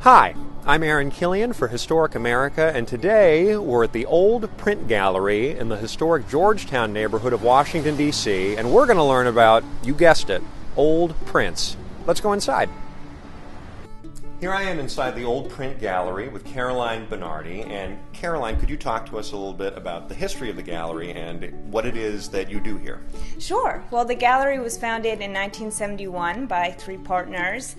Hi, I'm Aaron Killian for Historic America, and today we're at the Old Print Gallery in the historic Georgetown neighborhood of Washington, D.C., and we're going to learn about, you guessed it, old prints. Let's go inside. Here I am inside the Old Print Gallery with Caroline Bernardi. And Caroline, could you talk to us a little bit about the history of the gallery and what it is that you do here? Sure. Well, the gallery was founded in 1971 by three partners,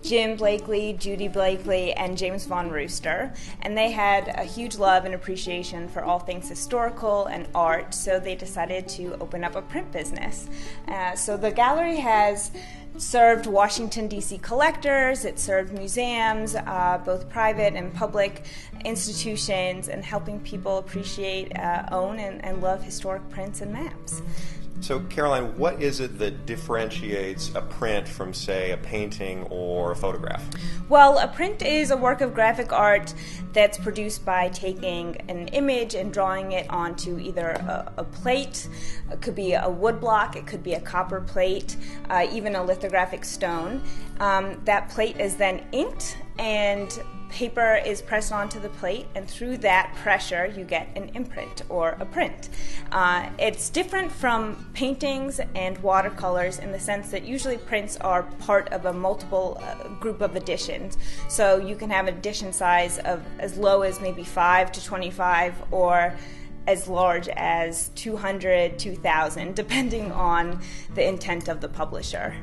Jim Blakely, Judy Blakely, and James Von Rooster. And they had a huge love and appreciation for all things historical and art, so they decided to open up a print business. So the gallery has served Washington, D.C. collectors, it served museums, both private and public institutions, and helping people appreciate, own, and love historic prints and maps. So, Caroline, what is it that differentiates a print from, say, a painting or a photograph? Well, a print is a work of graphic art that's produced by taking an image and drawing it onto either a plate, it could be a wood block, it could be a copper plate, even a lithographic stone. That plate is then inked and paper is pressed onto the plate, and through that pressure you get an imprint or a print. It's different from paintings and watercolors in the sense that usually prints are part of a multiple group of editions. So you can have an edition size of as low as maybe 5 to 25 or as large as 200, 2,000, depending on the intent of the publisher.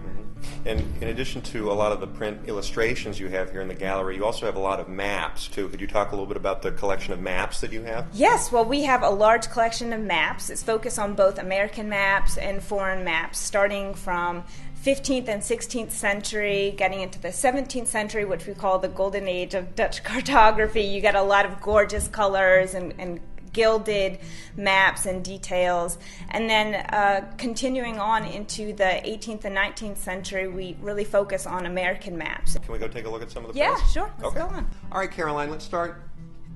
And in addition to a lot of the print illustrations you have here in the gallery, you also have a lot of maps, too. Could you talk a little bit about the collection of maps that you have? Yes, well, we have a large collection of maps. It's focused on both American maps and foreign maps, starting from 15th and 16th century, getting into the 17th century, which we call the golden age of Dutch cartography. You get a lot of gorgeous colors and gilded maps and details, and then continuing on into the 18th and 19th century, we really focus on American maps. Can we go take a look at some of the prints? prints? Yeah, sure. Let's go on. All right, Caroline, let's start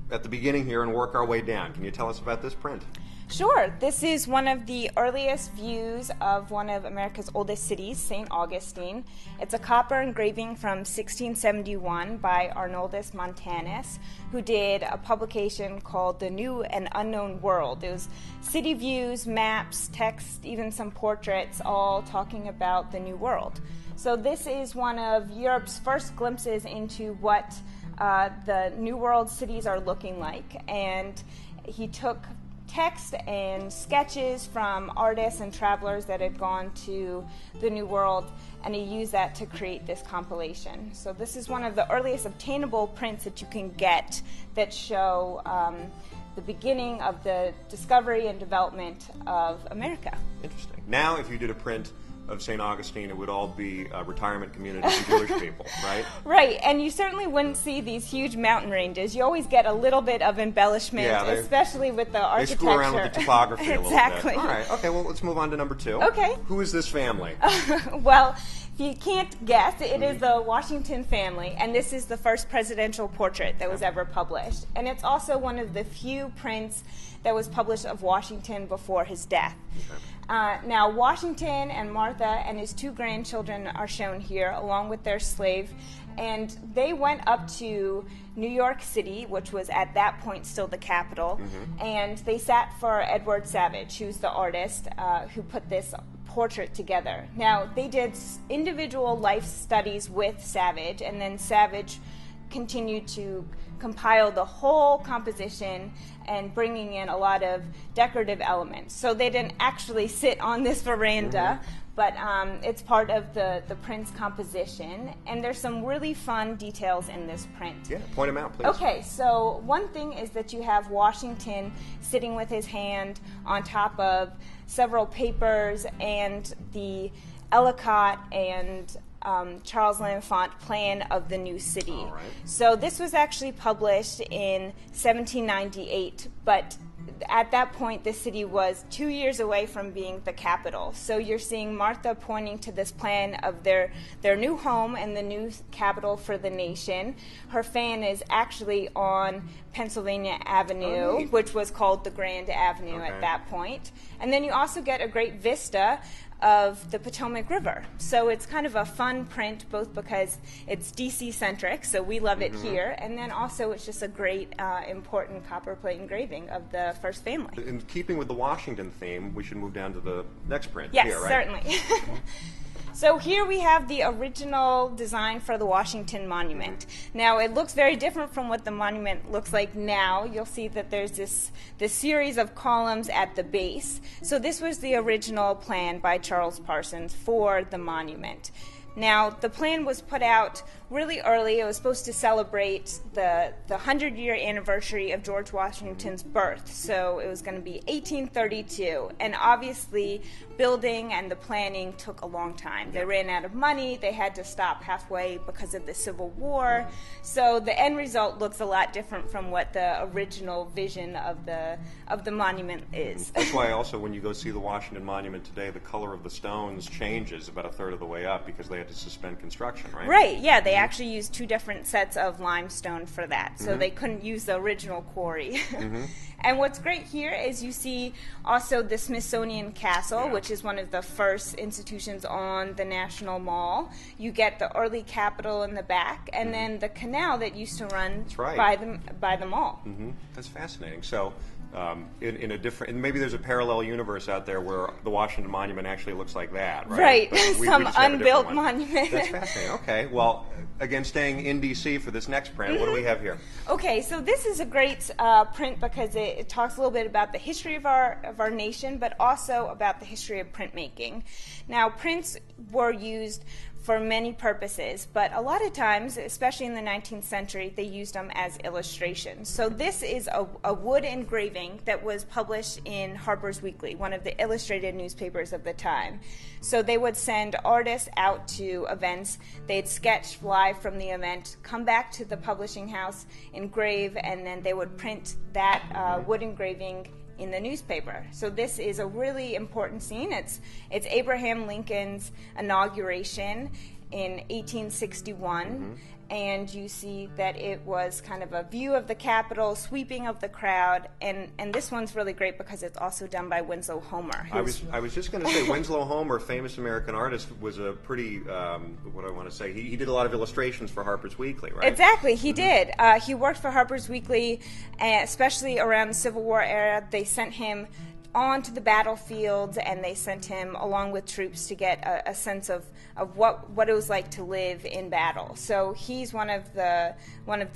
at the beginning here and work our way down. Can you tell us about this print? Sure. This is one of the earliest views of one of America's oldest cities, St. Augustine. It's a copper engraving from 1671 by Arnoldus Montanus, who did a publication called The New and Unknown World. It was city views, maps, text, even some portraits, all talking about the New World. So this is one of Europe's first glimpses into what the New World cities are looking like. And he took text and sketches from artists and travelers that had gone to the New World, and he used that to create this compilation. So this is one of the earliest obtainable prints that you can get that show the beginning of the discovery and development of America. Interesting. Now, if you did a print of St. Augustine, it would all be retirement communities for Jewish people, right? Right, and you certainly wouldn't see these huge mountain ranges. You always get a little bit of embellishment, especially with the architecture. They screw around with the topography a little bit. Exactly. All right, okay, well, let's move on to number 2. Okay. Who is this family? Well, if you can't guess, it is the Washington family, and this is the first presidential portrait that was ever published. And it's also one of the few prints that was published of Washington before his death. Okay. Now, Washington and Martha and his 2 grandchildren are shown here, along with their slave, and they went up to New York City, which was at that point still the capital, and they sat for Edward Savage, who's the artist who put this portrait together. Now, they did individual life studies with Savage, and then Savage continued to compile the whole composition and bringing in a lot of decorative elements. So they didn't actually sit on this veranda, but it's part of the print's composition, and there's some really fun details in this print. Yeah, point them out, please. Okay, so one thing is that you have Washington sitting with his hand on top of several papers and the Ellicott and Charles L'Enfant plan of the new city. All right. So this was actually published in 1798, but at that point the city was 2 years away from being the capital. So you're seeing Martha pointing to this plan of their new home and the new capital for the nation. Her fan is actually on Pennsylvania Avenue, which was called the Grand Avenue at that point. And then you also get a great vista of the Potomac River. So it's kind of a fun print, both because it's DC-centric, so we love it here, and then also it's just a great, important copperplate engraving of the first family. In keeping with the Washington theme, we should move down to the next print. Yes, here, right? certainly. So here we have the original design for the Washington Monument. Now it looks very different from what the monument looks like now. You'll see that there's this series of columns at the base. So this was the original plan by Charles Parsons for the monument. Now, the plan was put out really early. It was supposed to celebrate the 100-year anniversary of George Washington's birth. So it was going to be 1832. And obviously, building and the planning took a long time. They ran out of money. They had to stop halfway because of the Civil War. So the end result looks a lot different from what the original vision of the monument is. That's why also when you go see the Washington Monument today, the color of the stones changes about a third of the way up because they had to suspend construction, right? Right, yeah. They actually used 2 different sets of limestone for that, so they couldn't use the original quarry. And what's great here is you see also the Smithsonian Castle, which is one of the first institutions on the National Mall. You get the early Capitol in the back, and then the canal that used to run by the mall. That's fascinating. So in a different, and maybe there's a parallel universe out there where the Washington Monument actually looks like that, right? Right, some unbuilt monument. That's fascinating. Okay, well, again, staying in DC for this next print, what do we have here? Okay, so this is a great print because it talks a little bit about the history of our nation, but also about the history of printmaking. Now, prints were used for many purposes, but a lot of times, especially in the 19th century, they used them as illustrations. So this is a wood engraving that was published in Harper's Weekly, one of the illustrated newspapers of the time. So they would send artists out to events, they'd sketch live from the event, come back to the publishing house, engrave, and then they would print that wood engraving in the newspaper. So this is a really important scene. It's Abraham Lincoln's inauguration in 1861, and you see that it was kind of a view of the Capitol, sweeping of the crowd, and this one's really great because it's also done by Winslow Homer. I was just going to say, Winslow Homer, famous American artist, was a pretty, what do I want to say, he did a lot of illustrations for Harper's Weekly, right? Exactly, he did. He worked for Harper's Weekly, especially around the Civil War era. They sent him onto the battlefield, and they sent him along with troops to get a sense of what it was like to live in battle. So he's one of the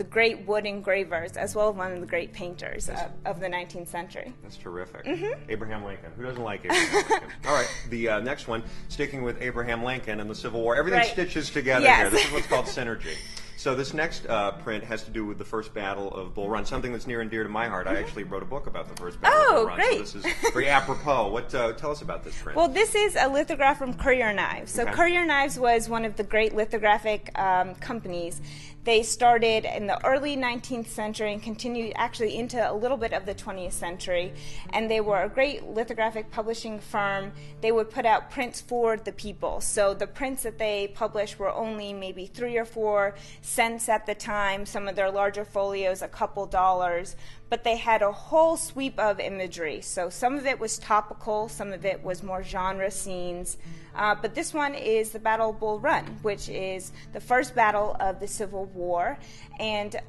great wood engravers, as well as one of the great painters of the 19th century. That's terrific. Abraham Lincoln. Who doesn't like Abraham Lincoln? All right, the next one, sticking with Abraham Lincoln and the Civil War. Everything stitches together here. This is what's called synergy. So this next print has to do with the first battle of Bull Run, something that's near and dear to my heart. I actually wrote a book about the first battle of Bull Run. Great. So this is very apropos. Tell us about this print. Well, this is a lithograph from Currier Knives. So Currier Knives was one of the great lithographic companies. They started in the early 19th century and continued actually into a little bit of the 20th century. And they were a great lithographic publishing firm. They would put out prints for the people. So the prints that they published were only maybe 3 or 4 cents at the time. Some of their larger folios, a couple dollars. But they had a whole sweep of imagery. So some of it was topical, some of it was more genre scenes. But this one is the Battle of Bull Run, which is the first battle of the Civil War. And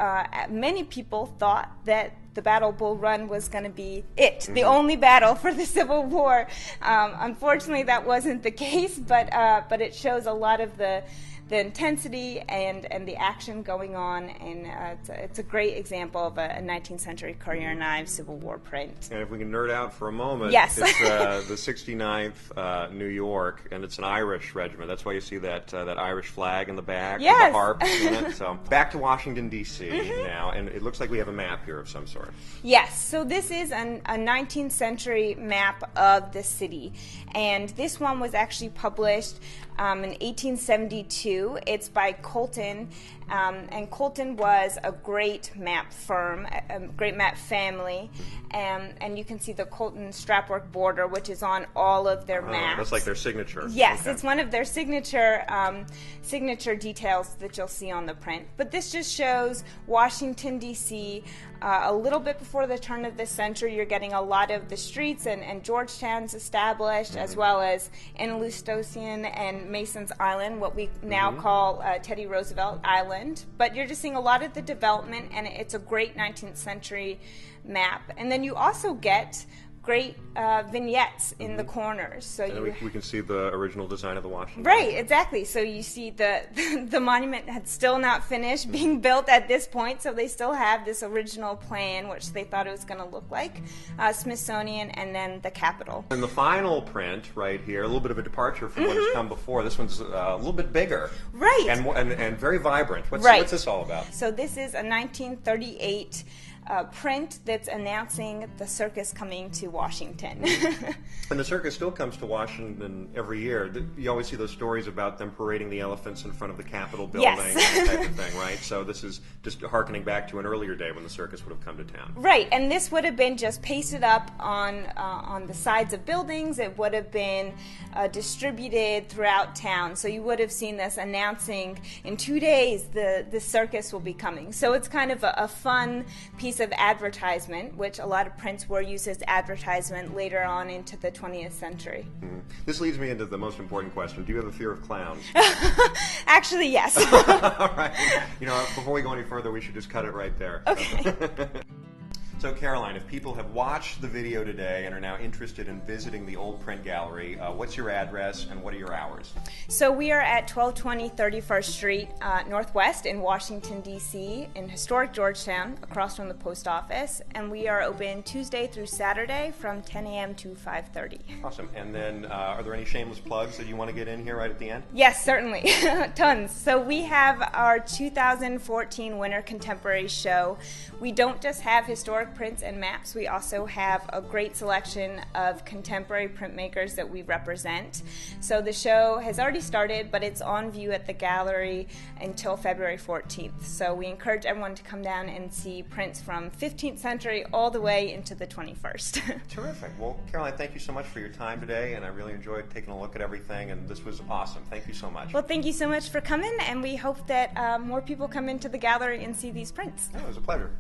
many people thought that the Battle of Bull Run was going to be the only battle for the Civil War. Unfortunately, that wasn't the case, but it shows a lot of the intensity and the action going on, and it's a great example of a 19th century Currier Knives Civil War print. And if we can nerd out for a moment, yes. It's the 69th New York, and it's an Irish regiment. That's why you see that Irish flag in the back with the harp in it. So back to Washington, D.C. now, and it looks like we have a map here of some sort. Yes, so this is a 19th century map of the city, and this one was actually published in 1872. It's by Colton, and Colton was a great map firm, a great map family, and you can see the Colton strapwork border, which is on all of their maps. That's like their signature. Yes, it's one of their signature details that you'll see on the print. But this just shows Washington, D.C., a little little bit before the turn of this century, you're getting a lot of the streets and Georgetown's established, as well as Andalusian and Mason's Island, what we now call Teddy Roosevelt Island. But you're just seeing a lot of the development, and it's a great 19th century map. And then you also get great vignettes in the corners. So we can see the original design of the Washington. Right, exactly. So you see the monument had still not finished being built at this point, so they still have this original plan, which they thought it was going to look like, Smithsonian, and then the Capitol. And the final print right here, a little bit of a departure from what has come before. This one's a little bit bigger. Right. And very vibrant. What's this all about? So this is a 1938 print that's announcing the circus coming to Washington. And the circus still comes to Washington every year. You always see those stories about them parading the elephants in front of the Capitol building, and that type of thing, right? So this is just hearkening back to an earlier day when the circus would have come to town. Right, and this would have been just pasted up on the sides of buildings. It would have been distributed throughout town. So you would have seen this announcing in 2 days the circus will be coming. So it's kind of a fun piece of advertisement, which a lot of prints were used as advertisement later on into the 20th century. This leads me into the most important question. Do you have a fear of clowns? Actually, yes. All right. You know, before we go any further, we should just cut it right there. Okay. So, Caroline, if people have watched the video today and are now interested in visiting the old print gallery, what's your address and what are your hours? So we are at 1220 31st Street Northwest in Washington, D.C., in historic Georgetown, across from the post office, and we are open Tuesday through Saturday from 10 a.m. to 5:30. Awesome. And then are there any shameless plugs that you want to get in here right at the end? Yes, certainly. Tons. So we have our 2014 Winter Contemporary Show. We don't just have historic prints and maps, we also have a great selection of contemporary printmakers that we represent. So the show has already started, but it's on view at the gallery until February 14th. So we encourage everyone to come down and see prints from 15th century all the way into the 21st. Terrific. Well, Caroline, thank you so much for your time today, and I really enjoyed taking a look at everything, and this was awesome. Thank you so much. Well, thank you so much for coming, and we hope that more people come into the gallery and see these prints. Oh, it was a pleasure.